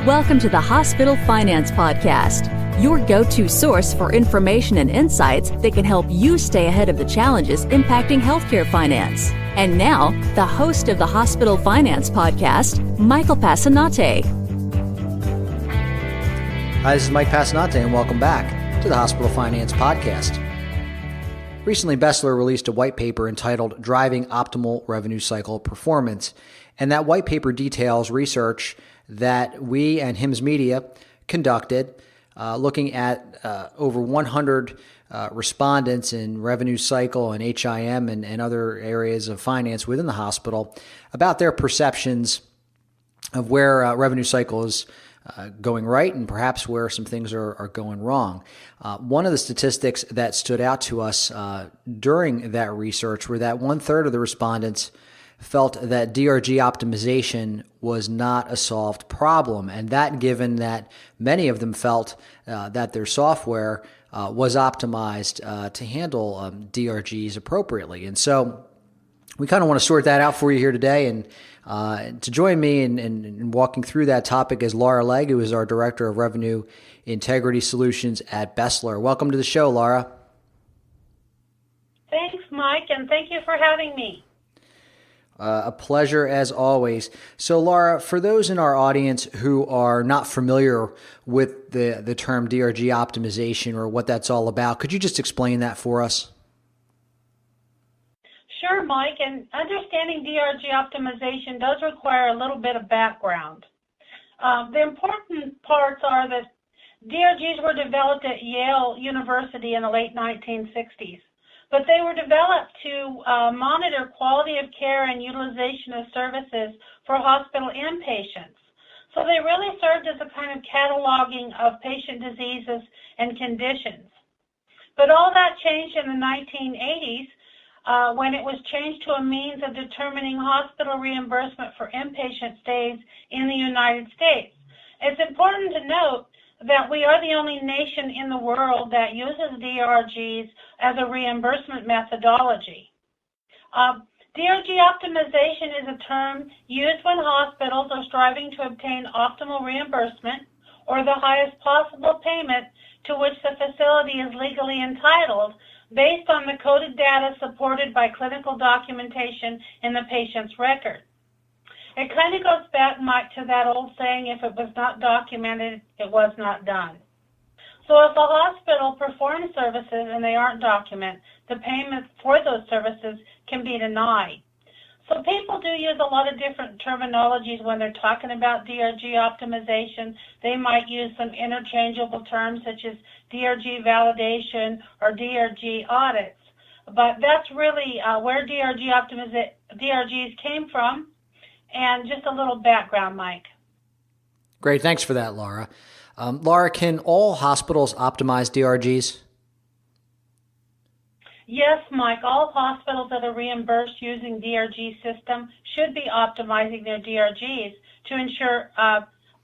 Welcome to the Hospital Finance Podcast, your go-to source for information and insights that can help you stay ahead of the challenges impacting healthcare finance. And now, the host of the Hospital Finance Podcast, Michael Passanante. Hi, this is Mike Passanante, and welcome back to the Hospital Finance Podcast. Recently, BESLER released a white paper entitled Driving Optimal Revenue Cycle Performance, and that white paper details research that we and HIMSS Media conducted, looking at over 100 respondents in revenue cycle and HIM and other areas of finance within the hospital about their perceptions of where revenue cycle is going right and perhaps where some things are going wrong. One of the statistics that stood out to us during that research were that 1/3 of the respondents felt that DRG optimization was not a solved problem, and that given that many of them felt that their software was optimized to handle DRGs appropriately. And so we kind of want to sort that out for you here today, and to join me in walking through that topic is Laura Legg, who is our Director of Revenue Integrity Solutions at BESLER. Welcome to the show, Laura. Thanks, Mike, and thank you for having me. A pleasure as always. So, Laura, for those in our audience who are not familiar with the term DRG optimization or what that's all about, could you just explain that for us? Sure, Mike, and understanding DRG optimization does require a little bit of background. The important parts are that DRGs were developed at Yale University in the late 1960s. But they were developed to monitor quality of care and utilization of services for hospital inpatients. So they really served as a kind of cataloging of patient diseases and conditions. But all that changed in the 1980s when it was changed to a means of determining hospital reimbursement for inpatient stays in the United States. It's important to note that we are the only nation in the world that uses DRGs as a reimbursement methodology. DRG optimization is a term used when hospitals are striving to obtain optimal reimbursement or the highest possible payment to which the facility is legally entitled based on the coded data supported by clinical documentation in the patient's record. It kind of goes back, Mike, to that old saying, if it was not documented, it was not done. So if a hospital performs services and they aren't documented, the payment for those services can be denied. So people do use a lot of different terminologies when they're talking about DRG optimization. They might use some interchangeable terms such as DRG validation or DRG audits. But that's really where DRGs came from. And just a little background, Mike. Great. Thanks for that, Laura. Laura, can all hospitals optimize DRGs? Yes, Mike. All hospitals that are reimbursed using DRG system should be optimizing their DRGs to ensure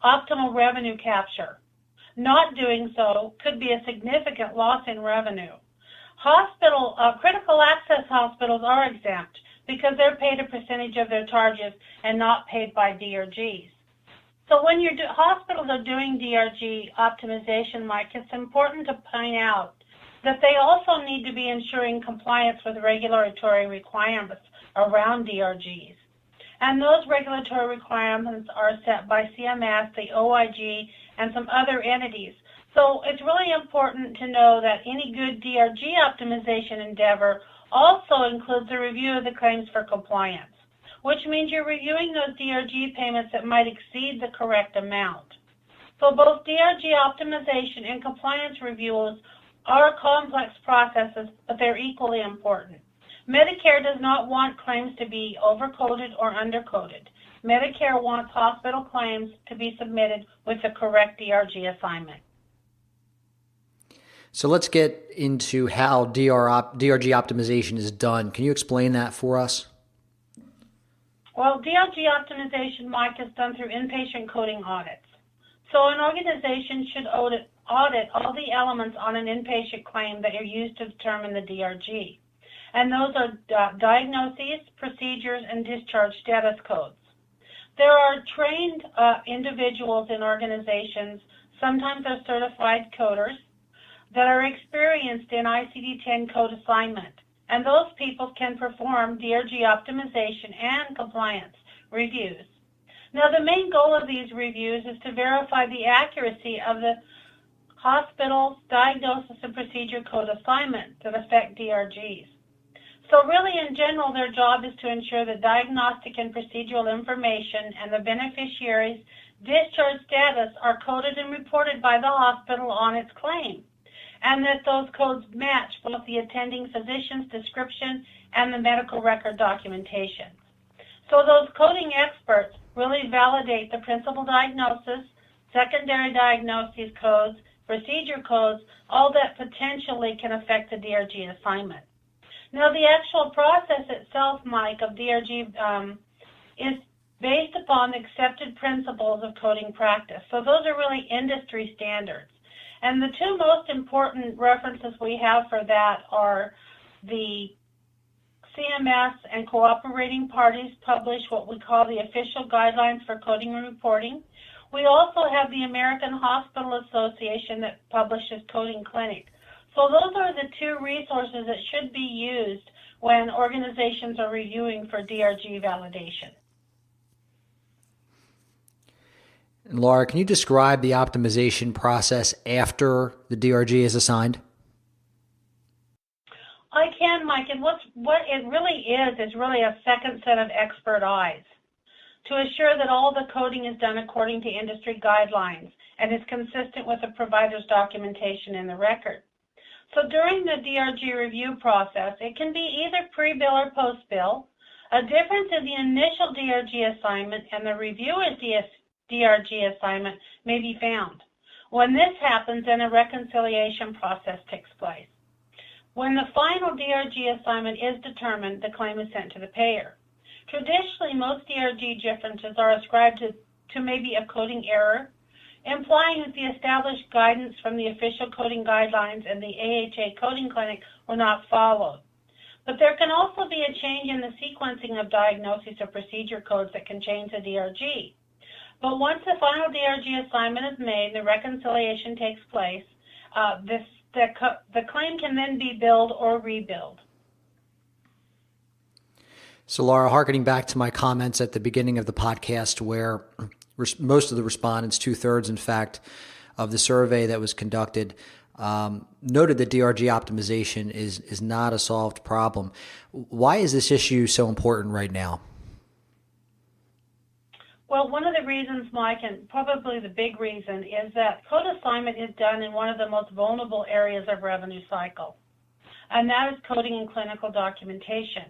optimal revenue capture. Not doing so could be a significant loss in revenue. Critical access hospitals are exempt because they're paid a percentage of their charges and not paid by DRGs. So when hospitals are doing DRG optimization, Mike, it's important to point out that they also need to be ensuring compliance with regulatory requirements around DRGs. And those regulatory requirements are set by CMS, the OIG, and some other entities. So it's really important to know that any good DRG optimization endeavor also includes a review of the claims for compliance, which means you're reviewing those DRG payments that might exceed the correct amount. So both DRG optimization and compliance reviews are complex processes, but they're equally important. Medicare does not want claims to be overcoded or undercoded. Medicare wants hospital claims to be submitted with the correct DRG assignment. So let's get into how DRG optimization is done. Can you explain that for us? Well, DRG optimization, Mike, is done through inpatient coding audits. So an organization should audit all the elements on an inpatient claim that are used to determine the DRG. And those are diagnoses, procedures, and discharge status codes. There are trained individuals in organizations, sometimes they're certified coders, that are experienced in ICD-10 code assignment, and those people can perform DRG optimization and compliance reviews. Now, the main goal of these reviews is to verify the accuracy of the hospital's diagnosis and procedure code assignment that affect DRGs. So really, in general, their job is to ensure that diagnostic and procedural information and the beneficiary's discharge status are coded and reported by the hospital on its claim, and that those codes match both the attending physician's description and the medical record documentation. So those coding experts really validate the principal diagnosis, secondary diagnoses codes, procedure codes, all that potentially can affect the DRG assignment. Now, the actual process itself, Mike, of DRG is based upon the accepted principles of coding practice. So those are really industry standards. And the two most important references we have for that are the CMS and cooperating parties publish what we call the official guidelines for coding and reporting. We also have the American Hospital Association that publishes Coding Clinic. So those are the two resources that should be used when organizations are reviewing for DRG validation. And Laura, can you describe the optimization process after the DRG is assigned? I can, Mike, and what it really is really a second set of expert eyes to assure that all the coding is done according to industry guidelines and is consistent with the provider's documentation in the record. So during the DRG review process, it can be either pre-bill or post-bill. A difference in the initial DRG assignment and the reviewer's DRG assignment may be found. When this happens, then a reconciliation process takes place. When the final DRG assignment is determined, the claim is sent to the payer. Traditionally, most DRG differences are ascribed to maybe a coding error, implying that the established guidance from the official coding guidelines and the AHA coding clinic were not followed. But there can also be a change in the sequencing of diagnosis or procedure codes that can change the DRG. But once the final DRG assignment is made, the reconciliation takes place, the claim can then be billed or rebilled. So Laura, hearkening back to my comments at the beginning of the podcast where most of the respondents, 2/3 in fact, of the survey that was conducted, noted that DRG optimization is not a solved problem. Why is this issue so important right now? Well, one of the reasons, Mike, and probably the big reason, is that code assignment is done in one of the most vulnerable areas of revenue cycle, and that is coding and clinical documentation.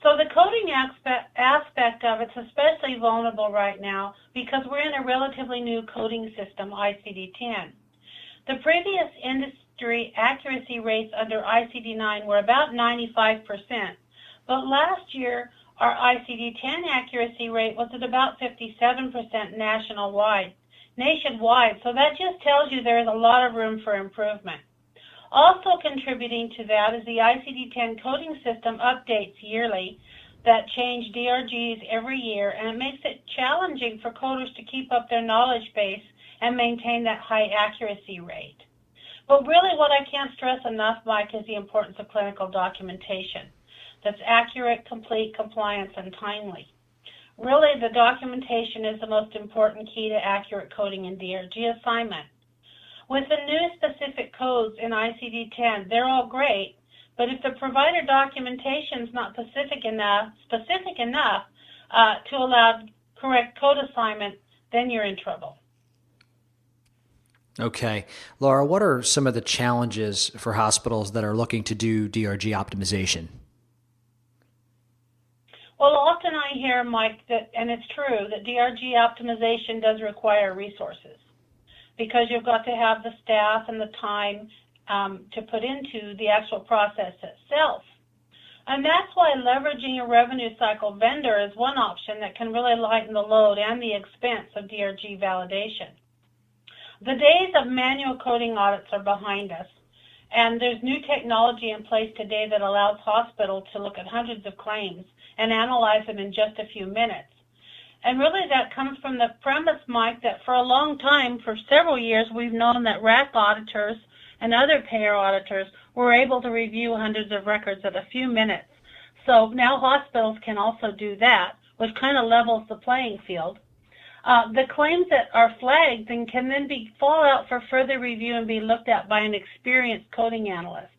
So the coding aspect of it's especially vulnerable right now because we're in a relatively new coding system, ICD-10. The previous industry accuracy rates under ICD-9 were about 95%, but last year our ICD-10 accuracy rate was at about 57% nationwide. So that just tells you there is a lot of room for improvement. Also contributing to that is the ICD-10 coding system updates yearly that change DRGs every year, and it makes it challenging for coders to keep up their knowledge base and maintain that high accuracy rate. But really what I can't stress enough, Mike, is the importance of clinical documentation that's accurate, complete, compliance, and timely. Really, the documentation is the most important key to accurate coding in DRG assignment. With the new specific codes in ICD-10, they're all great, but if the provider documentation is not specific enough to allow correct code assignment, then you're in trouble. Okay. Laura, what are some of the challenges for hospitals that are looking to do DRG optimization? Well, often I hear, Mike, that, and it's true, that DRG optimization does require resources because you've got to have the staff and the time to put into the actual process itself. And that's why leveraging a revenue cycle vendor is one option that can really lighten the load and the expense of DRG validation. The days of manual coding audits are behind us, and there's new technology in place today that allows hospitals to look at hundreds of claims and analyze them in just a few minutes. And really that comes from the premise, Mike, that for a long time, for several years, we've known that RAC auditors and other payer auditors were able to review hundreds of records at a few minutes. So now hospitals can also do that, which kind of levels the playing field. The claims that are flagged and can then fall out for further review and be looked at by an experienced coding analyst.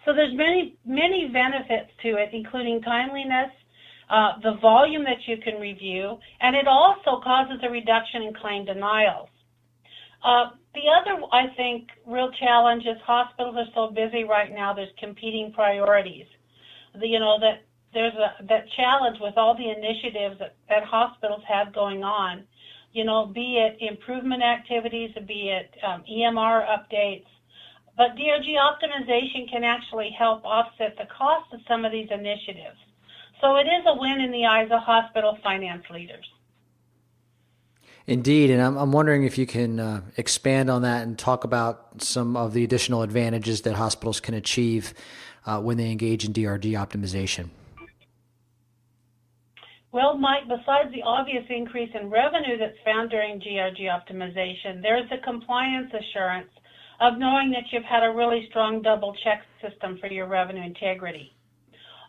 So there's many benefits to it, including timeliness, the volume that you can review, and it also causes a reduction in claim denials. The other, I think, real challenge is hospitals are so busy right now, there's competing priorities. That there's that challenge with all the initiatives that hospitals have going on, be it improvement activities, be it EMR updates. But DRG optimization can actually help offset the cost of some of these initiatives. So it is a win in the eyes of hospital finance leaders. Indeed, and I'm wondering if you can expand on that and talk about some of the additional advantages that hospitals can achieve when they engage in DRG optimization. Well, Mike, besides the obvious increase in revenue that's found during DRG optimization, there is the compliance assurance of knowing that you've had a really strong double check system for your revenue integrity.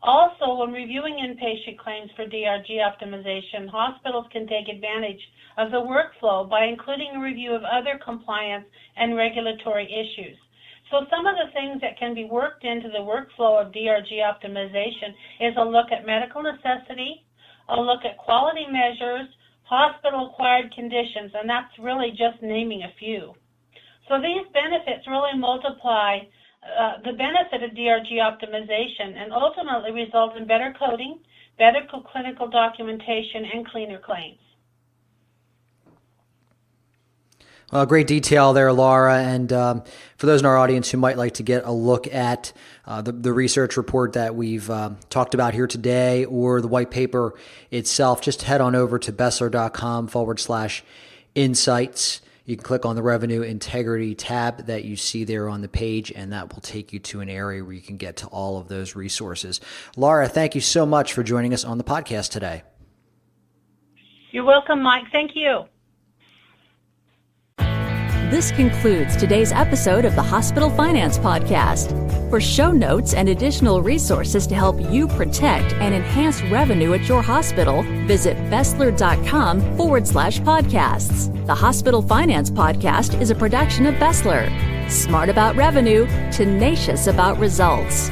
Also, when reviewing inpatient claims for DRG optimization, hospitals can take advantage of the workflow by including a review of other compliance and regulatory issues. So some of the things that can be worked into the workflow of DRG optimization is a look at medical necessity, a look at quality measures, hospital-acquired conditions, and that's really just naming a few. So these benefits really multiply the benefit of DRG optimization and ultimately result in better coding, better clinical documentation, and cleaner claims. Well, great detail there, Laura. And for those in our audience who might like to get a look at the research report that we've talked about here today or the white paper itself, just head on over to BESLER.com/insights. You can click on the Revenue Integrity tab that you see there on the page, and that will take you to an area where you can get to all of those resources. Laura, thank you so much for joining us on the podcast today. You're welcome, Mike. Thank you. This concludes today's episode of the Hospital Finance Podcast. For show notes and additional resources to help you protect and enhance revenue at your hospital, visit BESLER.com/podcasts. The Hospital Finance Podcast is a production of BESLER. Smart about revenue, tenacious about results.